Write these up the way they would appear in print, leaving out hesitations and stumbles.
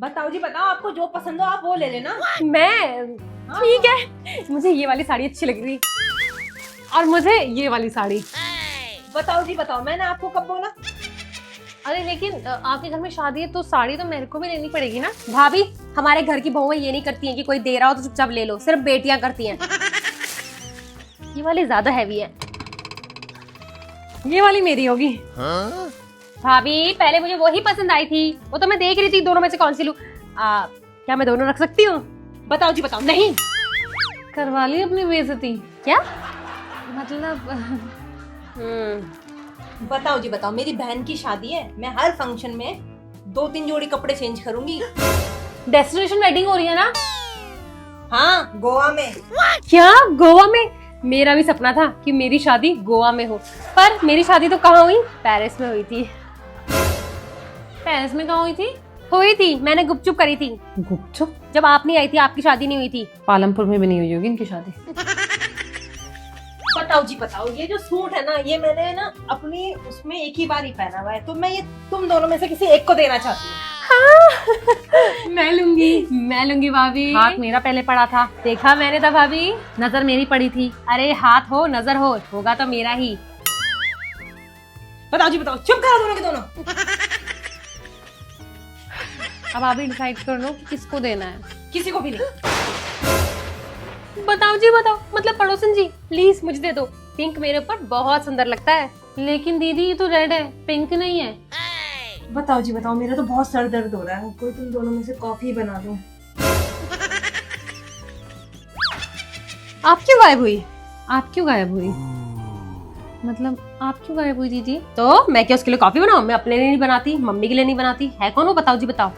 बताओ जी बताओ, आपको जो पसंद हो आप वो ले लेना। मैं ठीक है, मुझे ये वाली साड़ी अच्छी लग रही और मुझे ये वाली साड़ी। बताओ जी बताओ, मैंने आपको कब बोला? अरे लेकिन आपके घर में शादी है तो साड़ी तो मेरे को भी लेनी पड़ेगी ना। भाभी, हमारे घर की बहुएं ये नहीं करती हैं कि कोई दे रहा हो तो चुपचाप ले लो, सिर्फ बेटियां करती हैं। ये वाली ज्यादा हैवी है, ये वाली मेरी होगी। भाभी, पहले मुझे वही पसंद आई थी, वो तो मैं देख रही थी दोनों में से कौन सी लूं। क्या मैं दोनों रख सकती हूँ? बताओ जी बताओ। नहीं करवा ली अपनी बेइज्जती क्या? मतलब बताओ जी बताओ, मेरी बहन की शादी है, मैं हर फंक्शन में 2-3 जोड़ी कपड़े चेंज करूंगी। डेस्टिनेशन वेडिंग हो रही है ना? हाँ, गोवा में। क्या गोवा में? मेरा भी सपना था कि मेरी शादी गोवा में हो, पर मेरी शादी तो कहाँ हुई? पेरिस में हुई थी। पेरिस में कहाँ हुई थी? हुई थी, मैंने गुपचुप करी थी। गुपचुप? जब आप नहीं आई थी, आपकी शादी नहीं हुई थी। पालमपुर में भी नहीं हुई होगी इनकी शादी। बताओ जी बताओ, ये जो सूट है ना, ये मैंने ना अपनी उसमें एक ही बार ही पहना हुआ है, तो मैं ये तुम दोनों में से किसी एक को देना चाहती हूँ। हाँ। मैं लूंगी भाभी। हाथ मेरा पहले पड़ा था, देखा मैंने था भाभी। नजर मेरी पड़ी थी। अरे हाथ हो नजर हो, होगा तो मेरा ही। बताओ जी बताओ, चुप करो दोनों के दोनों। अब आप ही डिसाइड कर लो कि किसको देना है। किसी को भी नहीं। बताओ जी बताओ, मतलब पड़ोसन जी प्लीज मुझे दे दो, पिंक मेरे ऊपर बहुत सुंदर लगता है। लेकिन दीदी ये तो रेड है, पिंक नहीं है। बताओ जी बताओ, मेरा तो बहुत सर दर्द हो रहा है, कोई तुम दोनों में से कॉफी बना दो। आप क्यों गायब हुई? आप क्यों गायब हुई? मतलब आप क्यों गायब हुई दीदी? तो मैं क्या उसके लिए कॉफी बनाऊं? मैं अपने लिए नहीं बनाती, मम्मी के लिए नहीं बनाती। है कौन वो? बताओ जी बताओ।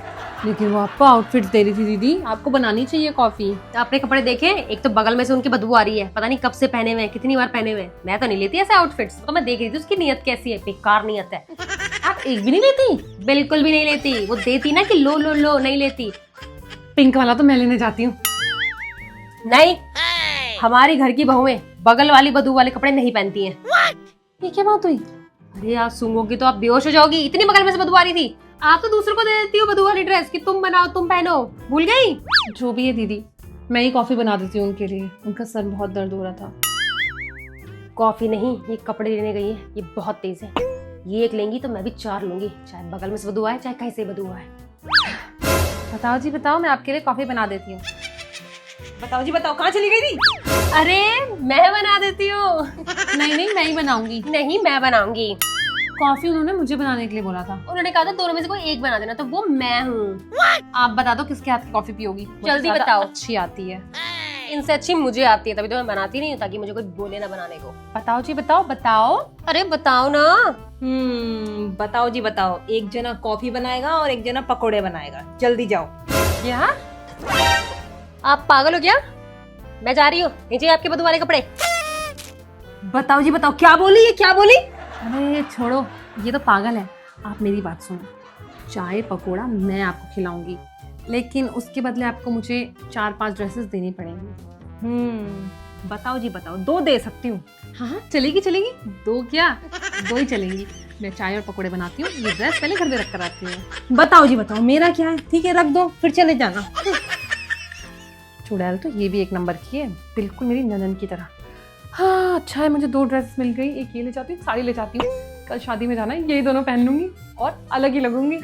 लेकिन वो आपको आउटफिट दे रही थी दीदी, आपको बनानी चाहिए कॉफी। आपने कपड़े देखे? एक तो बगल में से उनकी बदबू आ रही है, पता नहीं कब से पहने हुए हैं, कितनी बार पहने हुए हैं। मैं तो नहीं लेती ऐसे आउटफिट्स, तो मैं देख रही थी उसकी नियत कैसी है, बेकार नियत है। आप एक भी नहीं लेती? बिल्कुल भी नहीं लेती। वो देती ना कि लो लो लो, नहीं लेती। पिंक वाला तो मैं लेने जाती हूँ। नहीं, हमारी घर की बहुएं बगल वाली बदबू वाले कपड़े नहीं पहनती हैं। ये क्या बात हुई? अरे आप सूंघोगी तो आप बेहोश हो जाओगी, इतनी बगल में से बदबू आ रही थी। आप तो दूसरों को दे देती हो बदबू वाली ड्रेस कि तुम बनाओ तुम पहनो, भूल गई? जो भी है दीदी, मैं ही कॉफी बना देती हूँ उनके लिए, उनका सर बहुत दर्द हो रहा था। कॉफी नहीं, ये कपड़े लेने गई है, ये बहुत तेज है। ये एक लेंगी तो मैं भी 4 लूंगी, चाहे बगल में से बदबू आए चाहे कहीं से बदबू आए। बताओ जी बताओ, मैं आपके लिए कॉफी बना देती हूँ। बताओ जी बताओ, कहाँ चली गई थी? अरे मैं बना देती हूँ। नहीं, मैं ही बनाऊंगी। नहीं, मैं बनाऊंगी। कॉफी उन्होंने मुझे बनाने के लिए बोला था। उन्होंने कहा था दोनों में से कोई एक बना देना, तो वो मैं हूँ। आप बता दो किसके हाथ की कॉफी पियोगी? मुझे जल्दी ज़्यादा बताओ। अच्छी आती है। इनसे अच्छी मुझे आती है, तभी तो मैं बनाती नहीं हूँ, ताकि मुझे कोई बोले ना बनाने को। बताओ जी बताओ बताओ। अरे बताओ ना। बताओ जी बताओ, एक जना कॉफी बनाएगा और एक जना पकोड़े बनाएगा, जल्दी जाओ। क्या? आप पागल हो क्या? मैं जा रही हूँ, नीचे आपके बदबू वाले कपड़े। बताओ जी बताओ, क्या बोली? ये क्या बोली? अरे छोड़ो, ये तो पागल है। आप मेरी बात सुनो, चाय पकोड़ा मैं आपको खिलाऊंगी, लेकिन उसके बदले आपको मुझे 4-5 ड्रेसेस देनी पड़ेंगी। बताओ जी बताओ, 2 दे सकती हूँ। हाँ चलेगी चलेगी, 2 क्या 2 ही चलेंगी। मैं चाय और पकोड़े बनाती हूँ, ये ड्रेस पहले घर में रख कर आती हूँ। बताओ जी बताओ, मेरा क्या है? ठीक है, रख दो, फिर चले जाना। चुड़ैल तो ये भी एक नंबर की है, बिल्कुल मेरी ननन की तरह। हाँ अच्छा है, मुझे 2 ड्रेस मिल गई, एक ये ले जाती हूँ, साड़ी ले जाती हूँ। कल शादी में जाना है, यही दोनों पहन लूंगी और अलग ही लगूंगी।